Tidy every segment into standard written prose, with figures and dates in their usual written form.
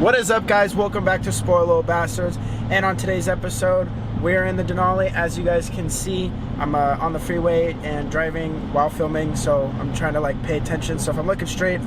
What is up, guys? Welcome back to Spoiled Little Bastards. And on today's episode, we're in the Denali. As you guys can see, I'm on the freeway and driving while filming, so I'm trying to pay attention. So if I'm looking straight,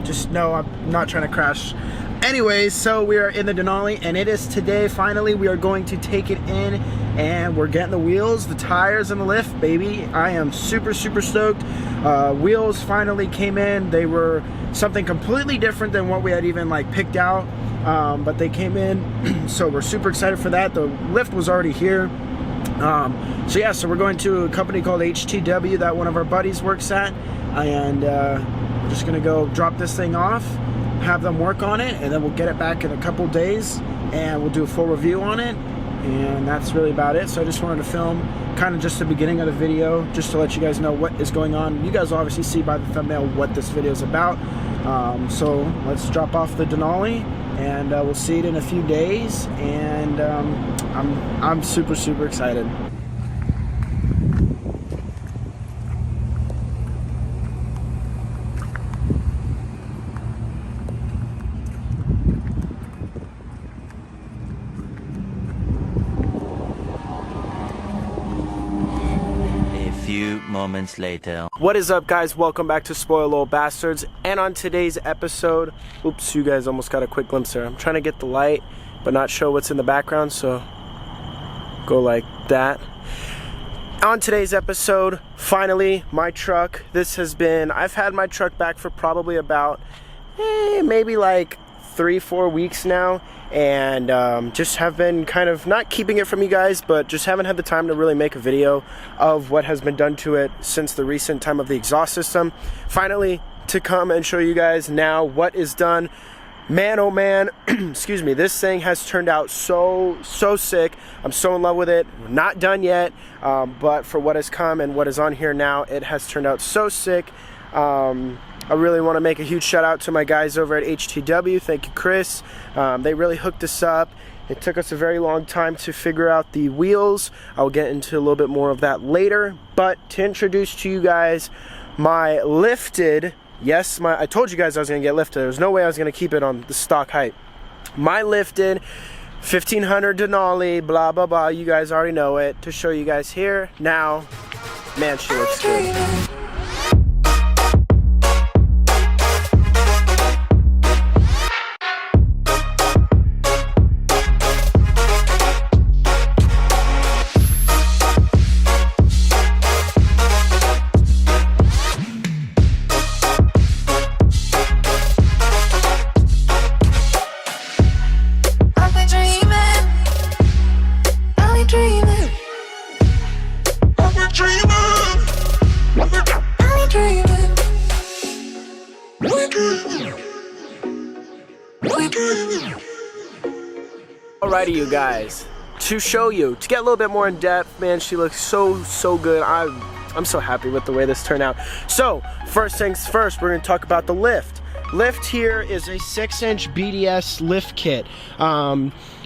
just know I'm not trying to crash. Anyways, so we are in the Denali, and it is today. Finally, we are going to take it in, and we're getting the wheels, the tires, and the lift, baby. I am super stoked. Wheels finally came in. They were something completely different than what we had even picked out, but they came in, so we're super excited for that. The lift was already here. So we're going to a company called HTW that one of our buddies works at, and we're just gonna go drop this thing off, have them work on it, and then we'll get it back in a couple days and we'll do a full review on it, and that's really about it. So I just wanted to film kind of just the beginning of the video, just to let you guys know what is going on. You guys will obviously see by the thumbnail what this video is about. So let's drop off the Denali, and we'll see it in a few days, and I'm super excited. Moments later. What is up, guys? Welcome back to Spoiled Little Bastards. And on today's episode, oops, you guys almost got a quick glimpse there. I'm trying to get the light but not show what's in the background, so go like that. On today's episode, finally, my truck. I've had my truck back for probably about maybe 3-4 weeks now, and just have been kind of not keeping it from you guys, but just haven't had the time to really make a video of what has been done to it since the recent time of the exhaust system. Finally, to come and show you guys now what is done. Man, oh man, excuse me, this thing has turned out so sick. I'm so in love with it. We're not done yet, but for what has come and what is on here now, it has turned out so sick. I really want to make a huge shout out to my guys over at HTW. Thank you, Chris. They really hooked us up. It took us a very long time to figure out the wheels. I'll get into a little bit more of that later. But to introduce to you guys my lifted, yes, I told you guys I was going to get lifted. There was no way I was going to keep it on the stock height. My lifted 1500 Denali, blah, blah, blah. You guys already know it. To show you guys here. Now, man, she looks good. Alrighty, you guys, to get a little bit more in depth, man, she looks so good. I'm so happy with the way this turned out. So first things first, we're going to talk about the lift. Lift here is a 6-inch BDS lift kit.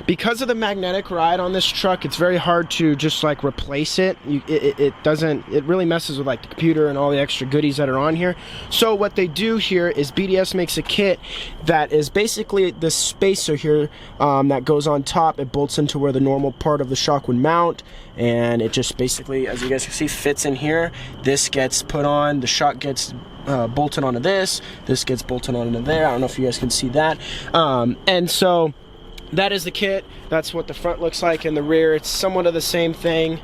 Because of the magnetic ride on this truck, it's very hard to just replace it. It really messes with the computer and all the extra goodies that are on here. So what they do here is BDS makes a kit that is basically the spacer here that goes on top. It bolts into where the normal part of the shock would mount, and it just basically, as you guys can see, fits in here. This gets put on, the shock gets bolted onto this gets bolted onto there. I don't know if you guys can see that. And so that is the kit. That's what the front looks like, and the rear, it's somewhat of the same thing.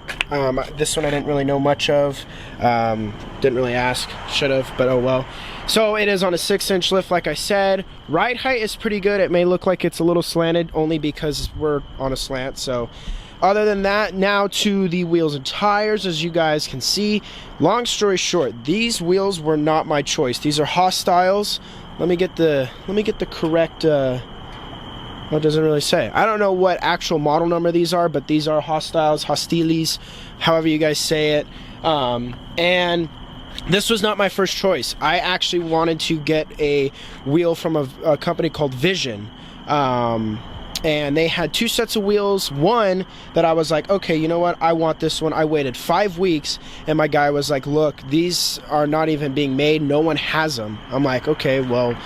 This one I didn't really know much of. Didn't really ask, should have, but oh well. So it is on a 6-inch lift, like I said. Ride height is pretty good. It may look like it's a little slanted only because we're on a slant. So other than that, now to the wheels and tires. As you guys can see, long story short, these wheels were not my choice. These are Hostiles. Let me get the correct well, it doesn't really say. I don't know what actual model number these are, but these are Hostiles, however you guys say it. And this was not my first choice. I actually wanted to get a wheel from a company called Vision. and they had two sets of wheels. One that I was like, okay, you know what, I want this one. I waited 5 weeks, and my guy was like, look, these are not even being made, no one has them. I'm like, okay, well,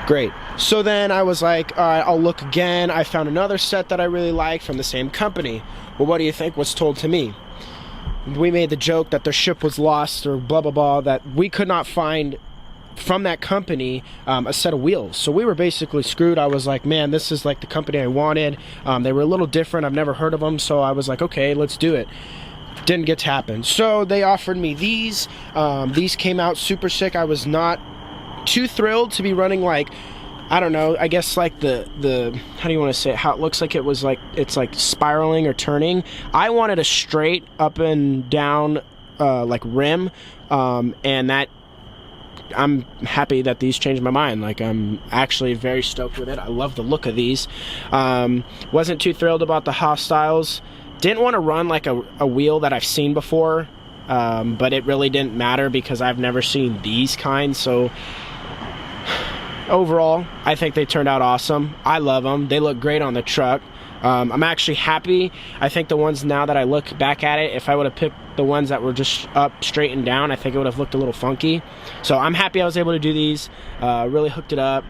great. So then I was like, all right, I'll look again. I found another set that I really liked from the same company. Well, what do you think was told to me? We made the joke that their ship was lost or blah, blah, blah, that we could not find from that company a set of wheels. So we were basically screwed. I was like, man, this is like the company I wanted. They were a little different. I've never heard of them. So I was like, okay, let's do it. Didn't get to happen. So they offered me these. These came out super sick. I was not too thrilled to be running like, I don't know, I guess like the how do you want to say it, how it looks like it was like, it's like spiraling or turning. I wanted a straight up and down like rim, and that, I'm happy that these changed my mind. Like, I'm actually very stoked with it. I love the look of these. Wasn't too thrilled about the hostiles. Didn't want to run like a wheel that I've seen before, but it really didn't matter because I've never seen these kinds. So overall, I think they turned out awesome. I love them. They look great on the truck. I'm actually happy. I think the ones, now that I look back at it, if I would have picked the ones that were just up, straight, and down, I think it would have looked a little funky. So I'm happy I was able to do these. Really hooked it up.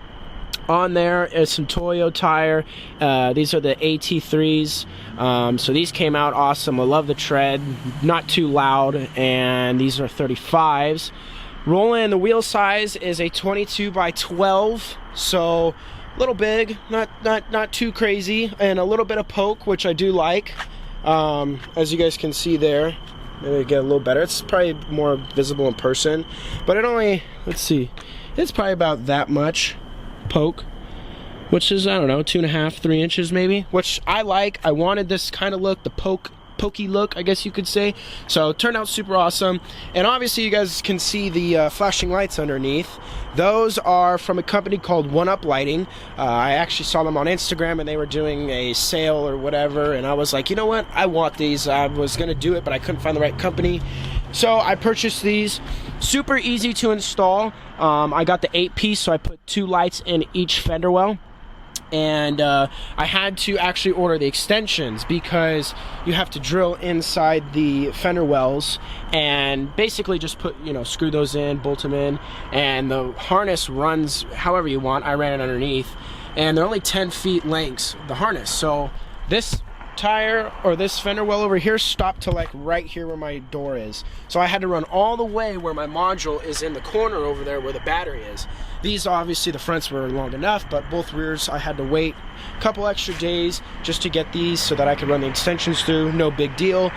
On there is some Toyo tire. These are the AT3s. So these came out awesome. I love the tread. Not too loud. And these are 35s. Rolling in the wheel size is a 22 by 12. So a little big, not too crazy, and a little bit of poke, which I do like. As you guys can see there, maybe get a little better. It's probably more visible in person, but it only, let's see, it's probably about that much poke, which is, I don't know, 2.5, 3 inches maybe, which I like. I wanted this kind of look, the pokey look, I guess you could say. So it turned out super awesome. And obviously you guys can see the flashing lights underneath. Those are from a company called One Up Lighting. I actually saw them on Instagram, and they were doing a sale or whatever, and I was like, you know what, I want these. I was gonna do it, but I couldn't find the right company, so I purchased these. Super easy to install. I got the 8-piece, so I put 2 lights in each fender well. And I had to actually order the extensions because you have to drill inside the fender wells and basically just put, you know, screw those in, bolt them in, and the harness runs however you want. I ran it underneath, and they're only 10 feet lengths, the harness. So this tire or this fender well over here stopped to like right here where my door is. So I had to run all the way where my module is in the corner over there where the battery is. These, obviously the fronts were long enough, but both rears I had to wait a couple extra days just to get these so that I could run the extensions through. No big deal.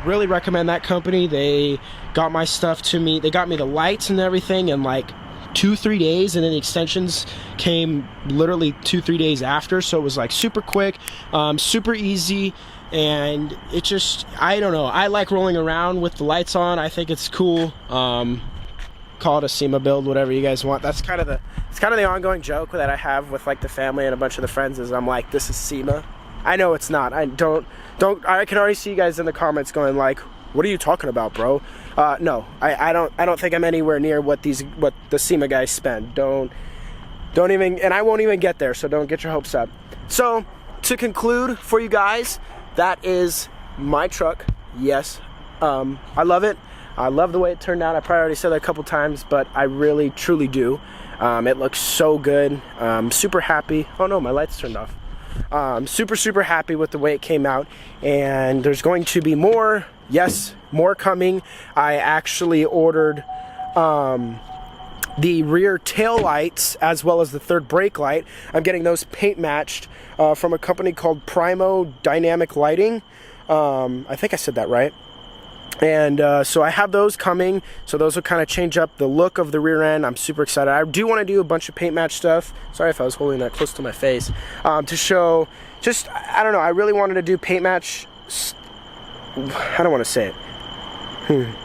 Really recommend that company. They got my stuff to me. They got me the lights and everything in like 2-3 days, and then the extensions came literally 2-3 days after. So it was like super quick, super easy, and it just, I don't know, I like rolling around with the lights on. I think it's cool. Call it a SEMA build, whatever you guys want. That's kind of the, it's kind of the ongoing joke that I have with like the family and a bunch of the friends, is I'm like, this is SEMA. I know it's not. I don't I can already see you guys in the comments going like, what are you talking about, bro? No, I don't think I'm anywhere near what the SEMA guys spend. Don't even, and I won't even get there, so don't get your hopes up. So to conclude for you guys, that is my truck. Yes, I love it. I love the way it turned out. I probably already said that a couple times, but I really truly do. It looks so good. Super happy. Oh no, my lights turned off. Super happy with the way it came out, and there's going to be more. Yes, more coming. I actually ordered the rear tail lights as well as the third brake light. I'm getting those paint matched from a company called Primo Dynamic Lighting. I think I said that right. And so I have those coming, so those will kind of change up the look of the rear end. I'm super excited. I do want to do a bunch of paint match stuff. Sorry if I was holding that close to my face. To show, just, I don't know, I really wanted to do paint match, I don't want to say it.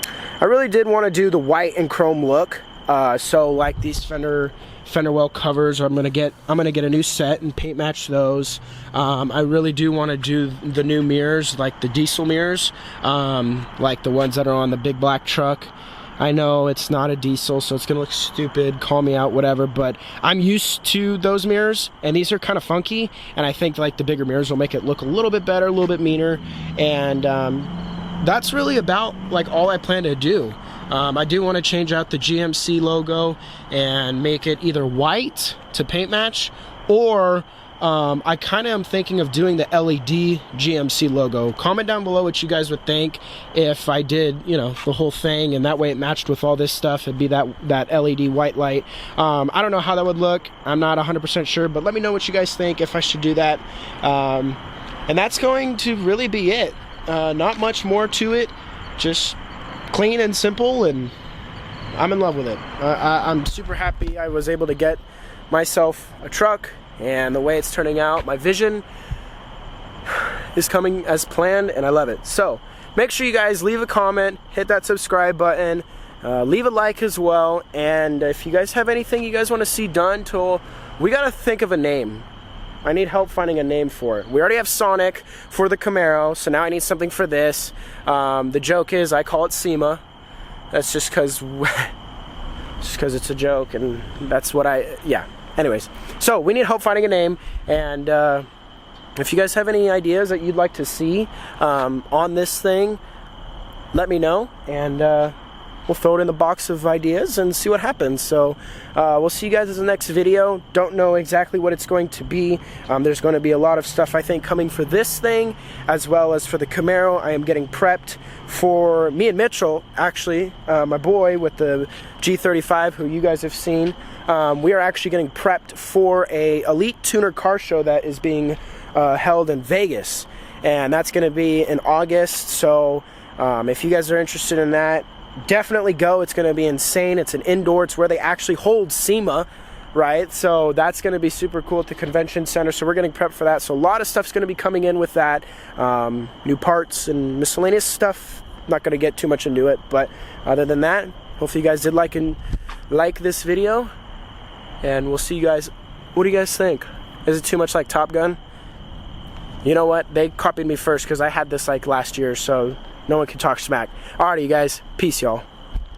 I really did want to do the white and chrome look. So like these fender well covers, I'm gonna get a new set and paint match those. I really do want to do the new mirrors, like the diesel mirrors, like the ones that are on the big black truck. I know it's not a diesel, so it's gonna look stupid, call me out, whatever, but I'm used to those mirrors, and these are kind of funky, and I think like the bigger mirrors will make it look a little bit better, a little bit meaner, and that's really about like all I plan to do. I do want to change out the GMC logo and make it either white to paint match, or I kind of am thinking of doing the LED GMC logo. Comment down below what you guys would think if I did, you know, the whole thing, and that way it matched with all this stuff. It'd be that LED white light. I don't know how that would look. I'm not 100% sure, but let me know what you guys think if I should do that. And that's going to really be it. Not much more to it. Just clean and simple, and I'm in love with it. I'm super happy I was able to get myself a truck, and the way it's turning out, my vision is coming as planned, and I love it. So make sure you guys leave a comment, hit that subscribe button, leave a like as well, and if you guys have anything you guys want to see done, we gotta think of a name. I need help finding a name for it. We already have Sonic for the Camaro, so now I need something for this. The joke is I call it SEMA. That's just because it's a joke, and that's what yeah. Anyways, so we need help finding a name, and if you guys have any ideas that you'd like to see on this thing, let me know, and we'll throw it in the box of ideas and see what happens. So we'll see you guys in the next video. Don't know exactly what it's going to be. There's going to be a lot of stuff, I think, coming for this thing as well as for the Camaro. I am getting prepped for me and Mitchell, actually, my boy with the G35, who you guys have seen. We are actually getting prepped for a Elite Tuner car show that is being held in Vegas, and that's going to be in August. So if you guys are interested in that, definitely go. It's going to be insane. It's an indoor. It's where they actually hold SEMA, right? So that's going to be super cool at the convention center. So we're getting prepped for that. So a lot of stuff's going to be coming in with that. New parts and miscellaneous stuff. Not going to get too much into it, but other than that, hopefully you guys did like this video, and we'll see you guys. What do you guys think? Is it too much like Top Gun? You know what? They copied me first because I had this like last year, so no one can talk smack. Alrighty, you guys. Peace, y'all.